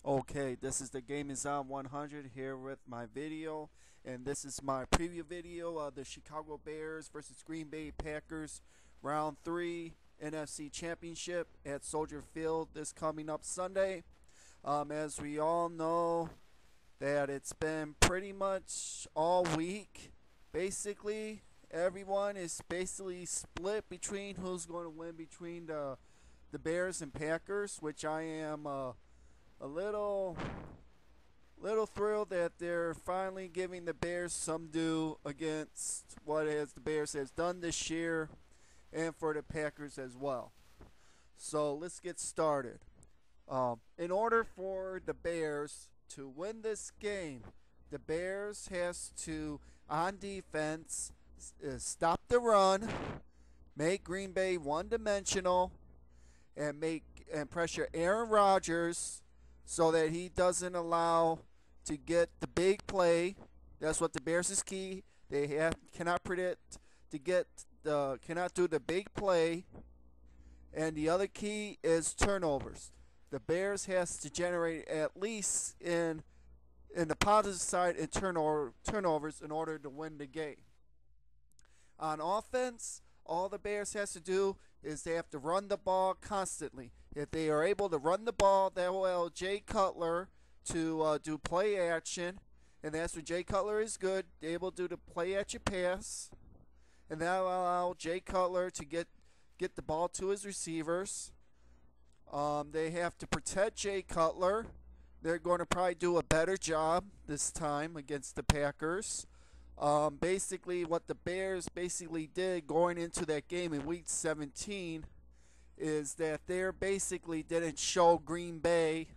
Okay, this is the Game is On 100 here with my video, and this is my preview video of the Chicago Bears versus Green Bay Packers Round 3 NFC Championship at Soldier Field this coming up Sunday. As we all know, that it's been pretty much all week. Basically, everyone is basically split between who's going to win between the Bears and Packers, which I am a little thrilled that they're finally giving the Bears some due against what has the Bears has done this year, and for the Packers as well. So let's get started. In order for the Bears to win this game, the Bears has to, on defense, stop the run, make Green Bay one-dimensional, and pressure Aaron Rodgers so that he doesn't allow to get the big play. That's what the Bears is key. They cannot predict to get cannot do the big play, and the other key is turnovers. The Bears has to generate at least in the positive side in turnovers in order to win the game. On offense, all the Bears has to do is they have to run the ball constantly. If they are able to run the ball, that will allow Jay Cutler to do play action, and that's where Jay Cutler is good, able to do the play action pass, and that will allow Jay Cutler to get the ball to his receivers. They have to protect Jay Cutler. They're going to probably do a better job this time against the Packers. Basically, what the Bears basically did going into that game in Week 17 is that they basically didn't show Green Bay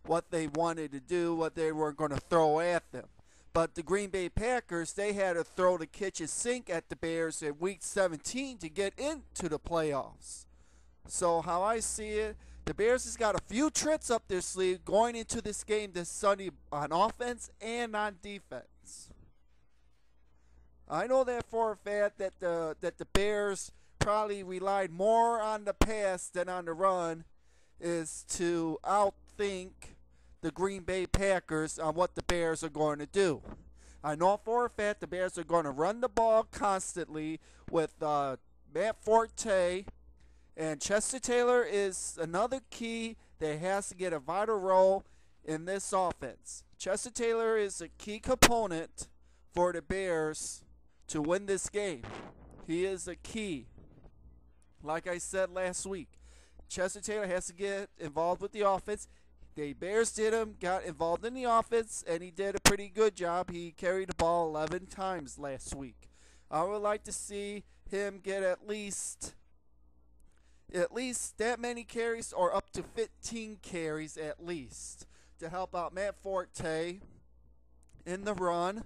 what they wanted to do, what they were going to throw at them. But the Green Bay Packers, they had to throw the kitchen sink at the Bears in Week 17 to get into the playoffs. So how I see it, the Bears has got a few tricks up their sleeve going into this game this Sunday on offense and on defense. I know that for a fact that the Bears probably relied more on the pass than on the run, is to outthink the Green Bay Packers on what the Bears are going to do. I know for a fact the Bears are going to run the ball constantly with Matt Forte, and Chester Taylor is another key that has to get a vital role in this offense. Chester Taylor is a key component for the Bears to win this game. He is a key. Like I said last week, Chester Taylor has to get involved with the offense. The Bears got involved in the offense, and he did a pretty good job. He carried the ball 11 times last week. I would like to see him get at least that many carries, or up to 15 carries at least, to help out Matt Forte in the run.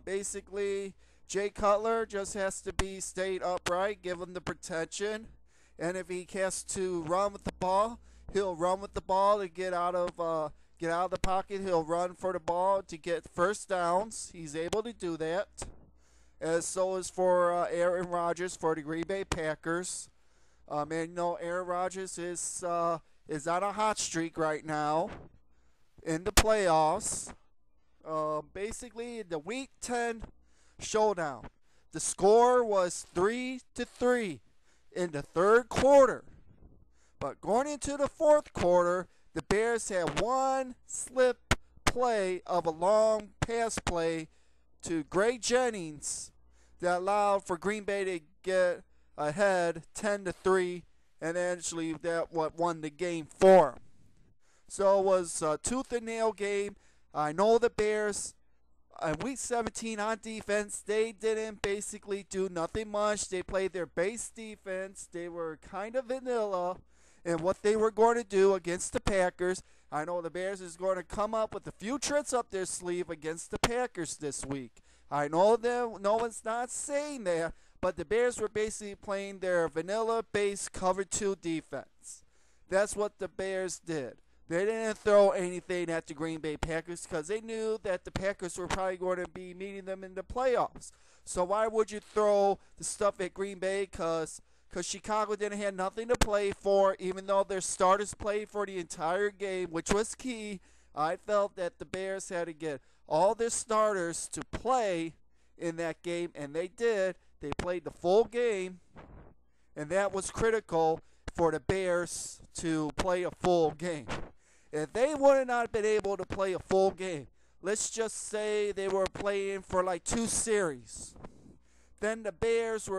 Basically, Jay Cutler just has to be stayed upright, give him the protection, and if he has to run with the ball, he'll run with the ball to get out of the pocket. He'll run for the ball to get first downs. He's able to do that. As so is for Aaron Rodgers for the Green Bay Packers. And you know, Aaron Rodgers is on a hot streak right now in the playoffs. Basically, in the Week 10 showdown, the score was 3-3 in the third quarter. But going into the fourth quarter, the Bears had one slip play of a long pass play to Greg Jennings that allowed for Green Bay to get ahead 10-3, and actually that what won the game for them. So it was a tooth and nail game. I know the Bears in Week 17 on defense, they didn't basically do nothing much. They played their base defense. They were kind of vanilla in what they were going to do against the Packers. I know the Bears is going to come up with a few tricks up their sleeve against the Packers this week. I know that no one's not saying that, but the Bears were basically playing their vanilla base cover 2 defense. That's what the Bears did. They didn't throw anything at the Green Bay Packers because they knew that the Packers were probably going to be meeting them in the playoffs. So why would you throw the stuff at Green Bay? Because because Chicago didn't have nothing to play for, even though their starters played for the entire game, which was key. I felt that the Bears had to get all their starters to play in that game, and they did. They played the full game, and that was critical for the Bears to play a full game. If they would have not been able to play a full game, let's just say they were playing for like 2 series, then the Bears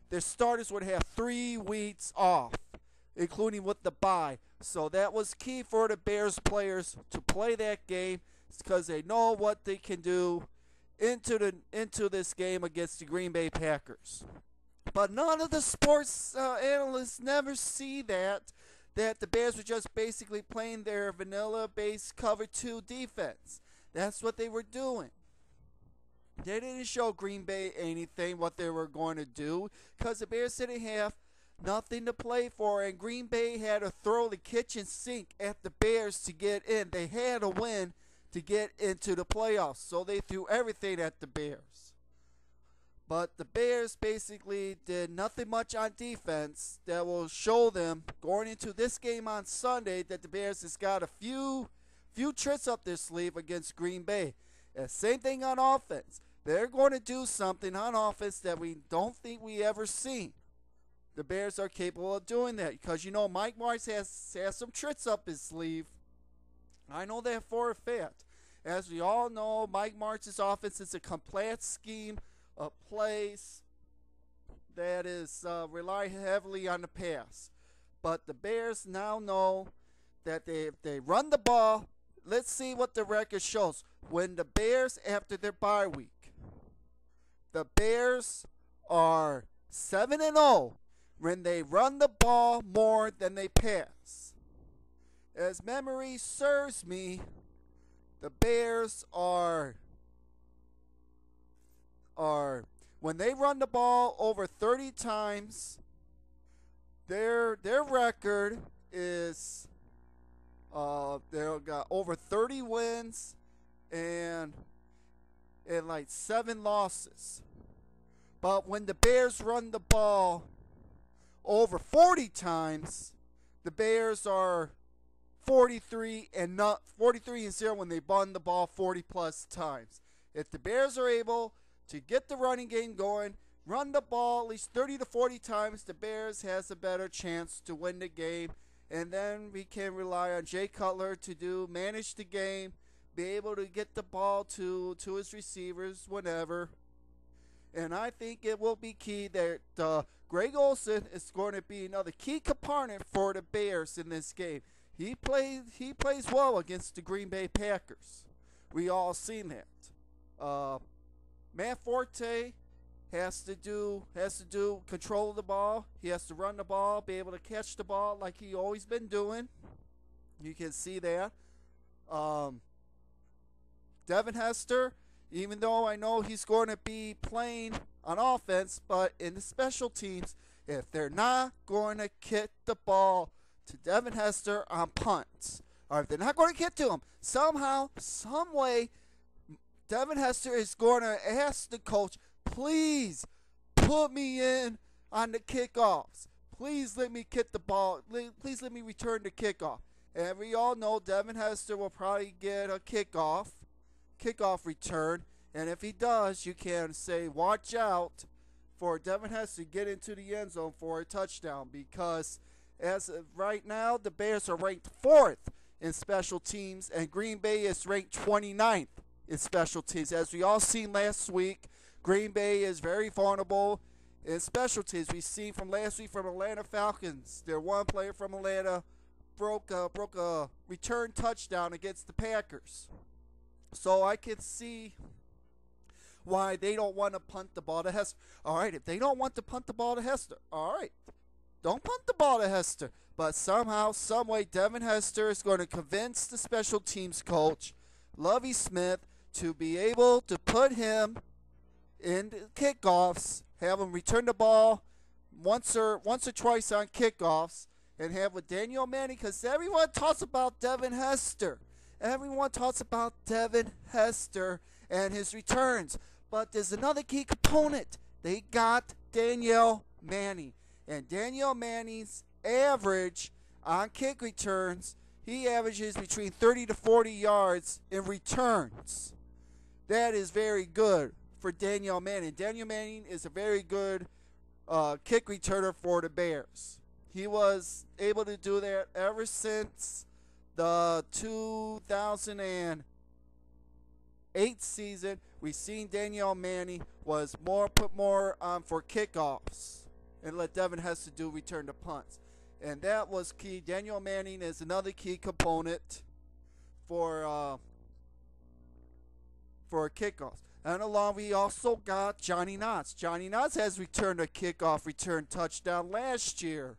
their starters would have 3 weeks off, including with the bye. So that was key for the Bears players to play that game, because they know what they can do into this game against the Green Bay Packers. But none of the sports analysts never see that the Bears were just basically playing their vanilla-based cover 2 defense. That's what they were doing. They didn't show Green Bay anything what they were going to do, because the Bears didn't have nothing to play for, and Green Bay had to throw the kitchen sink at the Bears to get in. They had to win to get into the playoffs, so they threw everything at the Bears. But the Bears basically did nothing much on defense that will show them going into this game on Sunday that the Bears has got a few tricks up their sleeve against Green Bay. And same thing on offense. They're going to do something on offense that we don't think we ever seen. The Bears are capable of doing that because, Mike Martz has some tricks up his sleeve. I know that for a fact. As we all know, Mike Martz's offense is a complex scheme of plays that is rely heavily on the pass. But the Bears now know that if they run the ball, let's see what the record shows. When the Bears, after their bye week, the Bears are 7-0 when they run the ball more than they pass. As memory serves me, the Bears are when they run the ball over 30 times, their record is they've got over 30 wins and like 7 losses. But when the Bears run the ball over 40 times, the Bears are 43-0 when they run the ball 40 plus times. If the Bears are able to get the running game going, run the ball at least 30 to 40 times, the Bears has a better chance to win the game. And then we can rely on Jay Cutler to manage the game, be able to get the ball to his receivers whenever. And I think it will be key that Greg Olsen is going to be another key component for the Bears in this game. He plays well against the Green Bay Packers. We all seen that. Matt Forte has to do control of the ball. He has to run the ball, be able to catch the ball like he always been doing. You can see that. Devin Hester, even though I know he's going to be playing on offense, but in the special teams, if they're not going to kick the ball to Devin Hester on punts, or if they're not going to get to him, somehow, some way, Devin Hester is going to ask the coach, please put me in on the kickoffs. Please let me kick the ball. Please let me return the kickoff. And we all know Devin Hester will probably get a kickoff return. And if he does, you can say, watch out for Devin Hester to get into the end zone for a touchdown. Because as of right now, the Bears are ranked 4th in special teams, and Green Bay is ranked 29th in special teams. As we all seen last week, Green Bay is very vulnerable in special teams. We seen from last week from Atlanta Falcons, their one player from Atlanta broke a return touchdown against the Packers. So I can see why they don't want to punt the ball to Hester. All right, if they don't want to punt the ball to Hester, all right, don't punt the ball to Hester. But somehow, someway, Devin Hester is going to convince the special teams coach, Lovie Smith, to be able to put him in kickoffs, have him return the ball once or twice on kickoffs, and have with Daniel Manning, because everyone talks about Devin Hester. Everyone talks about Devin Hester and his returns. But there's another key component. They got Danielle Manning. And Daniel Manning's average on kick returns, he averages between 30 to 40 yards in returns. That is very good for Daniel Manning. Daniel Manning is a very good kick returner for the Bears. He was able to do that ever since the 2008 season. We've seen Daniel Manning was put more on for kickoffs and let Devin Hester do return the punts. And that was key. Daniel Manning is another key component for kickoffs. And along we also got Johnny Knotts. Johnny Knotts has returned a kickoff return touchdown last year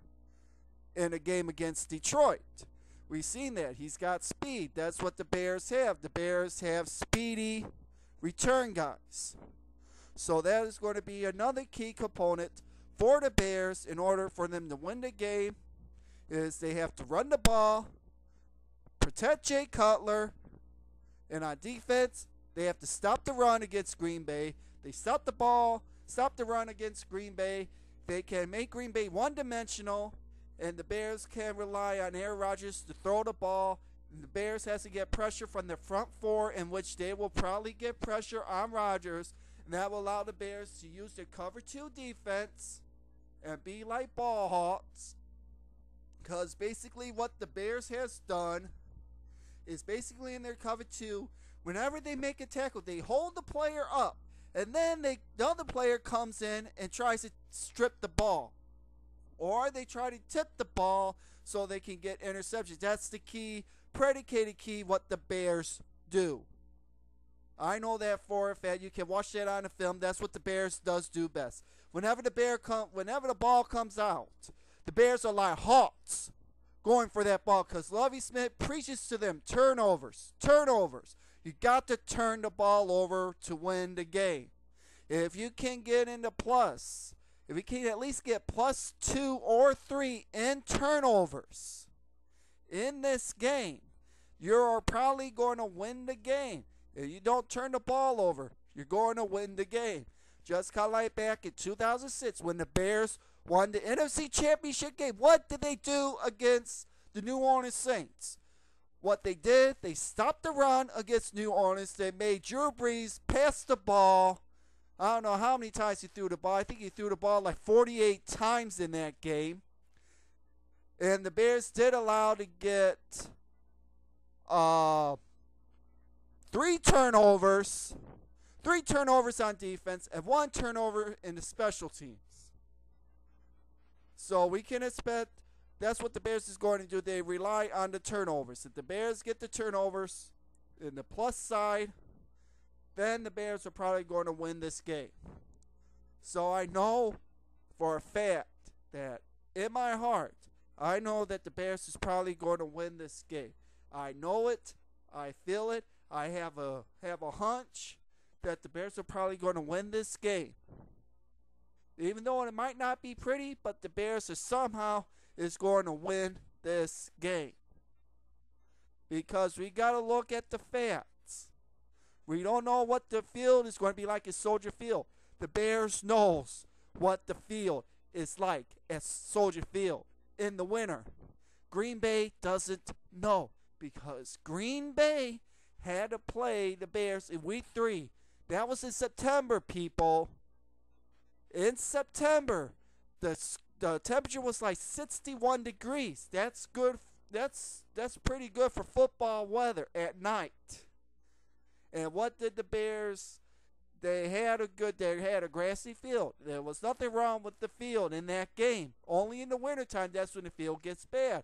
in a game against Detroit. We've seen that. He's got speed. That's what the Bears have. The Bears have speedy return guys. So that is going to be another key component for the Bears in order for them to win the game. Is they have to run the ball, protect Jay Cutler, and on defense, they have to stop the run against Green Bay. They stop the run against Green Bay. They can make Green Bay one-dimensional, and the Bears can rely on Aaron Rodgers to throw the ball. And the Bears has to get pressure from the front four, in which they will probably get pressure on Rodgers, and that will allow the Bears to use their cover 2 defense and be like ball hawks. Because basically what the Bears has done is basically in their cover 2, whenever they make a tackle, they hold the player up, and then the other player comes in and tries to strip the ball. Or they try to tip the ball so they can get interceptions. That's the key, predicated key, what the Bears do. I know that for a fact. You can watch that on the film. That's what the Bears does do best. Whenever the ball comes out, the Bears are like hawks going for that ball, because Lovie Smith preaches to them turnovers. You got to turn the ball over to win the game. If you can get into plus, if you can at least get +2 or 3 in turnovers in this game, you're probably going to win the game. If you don't turn the ball over, you're going to win the game. Just kind of like back in 2006 when the Bears won the NFC Championship game. What did they do against the New Orleans Saints? What they did, they stopped the run against New Orleans. They made Drew Brees pass the ball. I don't know how many times he threw the ball. I think he threw the ball like 48 times in that game. And the Bears did allow to get 3 turnovers. 3 turnovers on defense and 1 turnover in the special teams. So we can expect that's what the Bears is going to do. They rely on the turnovers. If the Bears get the turnovers in the plus side, then the Bears are probably going to win this game. So I know for a fact that in my heart, I know that the Bears is probably going to win this game. I know it. I feel it. I have a hunch that the Bears are probably going to win this game. Even though it might not be pretty, but the Bears are somehow is going to win this game. Because we got to look at the facts. We don't know what the field is going to be like at Soldier Field. The Bears knows what the field is like at Soldier Field in the winter. Green Bay doesn't know, because Green Bay had to play the Bears in week 3. That was in September, people. In September, the temperature was like 61 degrees. That's good. That's pretty good for football weather at night. And what did the Bears? They had a grassy field. There was nothing wrong with the field in that game. Only in the wintertime, that's when the field gets bad.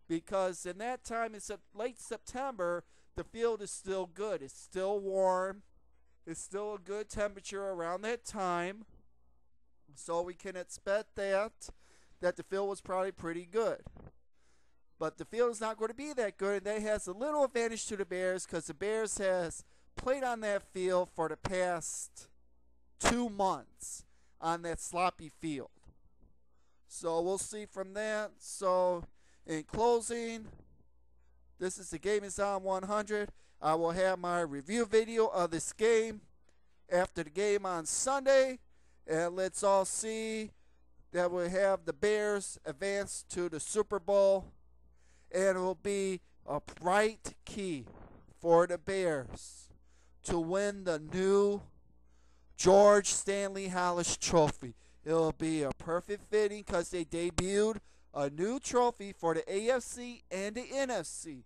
Because in that time, it's late September, the field is still good. It's still warm. It's still a good temperature around that time. So we can expect that the field was probably pretty good. But the field is not going to be that good, and that has a little advantage to the Bears, because the Bears has played on that field for the past 2 months on that sloppy field. So we'll see from that. So in closing, this is the Game Is On 100. I will have my review video of this game after the game on Sunday. And let's all see that will have the Bears advance to the Super Bowl, and it will be a bright key for the Bears to win the new George Stanley Halas Trophy. It'll be a perfect fitting because they debuted a new trophy for the AFC and the NFC.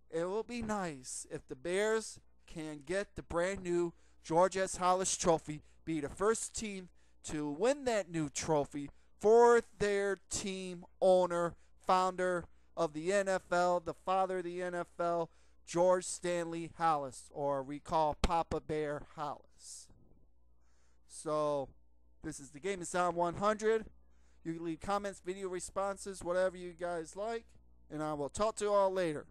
It will be nice if the Bears can get the brand new George S. Halas Trophy, be the first team to win that new trophy for their team owner, founder of the NFL, the father of the NFL, George Stanley Halas, or we call Papa Bear Halas. So, this is the Game is On 100. You can leave comments, video responses, whatever you guys like, and I will talk to you all later.